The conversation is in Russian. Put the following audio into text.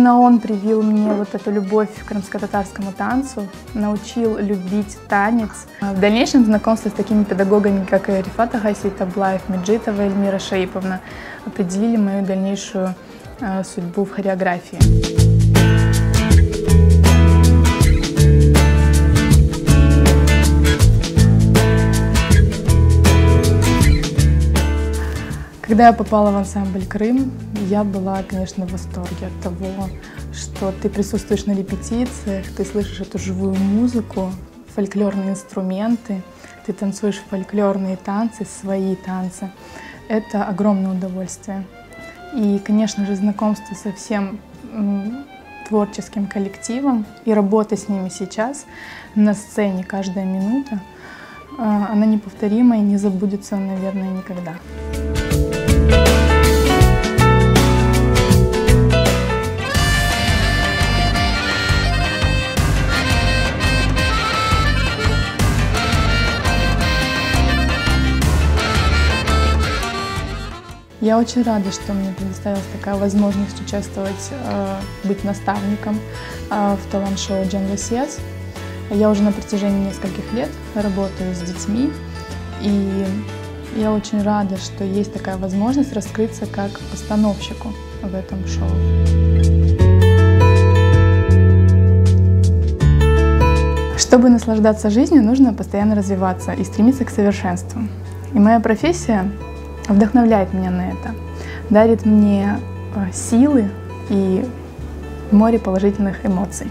Именно он привил мне вот эту любовь к крымско-татарскому танцу, научил любить танец. В дальнейшем знакомство с такими педагогами, как Рифат Агаси Таблаев, Меджитова Эльмира Шаиповна, определили мою дальнейшую судьбу в хореографии. Когда я попала в ансамбль «Крым», я была, конечно, в восторге от того, что ты присутствуешь на репетициях, ты слышишь эту живую музыку, фольклорные инструменты, ты танцуешь фольклорные танцы, свои танцы. Это огромное удовольствие. И, конечно же, знакомство со всем творческим коллективом и работа с ними сейчас на сцене каждая минута, она неповторима и не забудется, наверное, никогда. Я очень рада, что мне предоставилась такая возможность участвовать, быть наставником в талант-шоу «Джан Васиас». Я уже на протяжении нескольких лет работаю с детьми, и я очень рада, что есть такая возможность раскрыться как постановщику в этом шоу. Чтобы наслаждаться жизнью, нужно постоянно развиваться и стремиться к совершенству. И моя профессия вдохновляет меня на это, дарит мне силы и море положительных эмоций.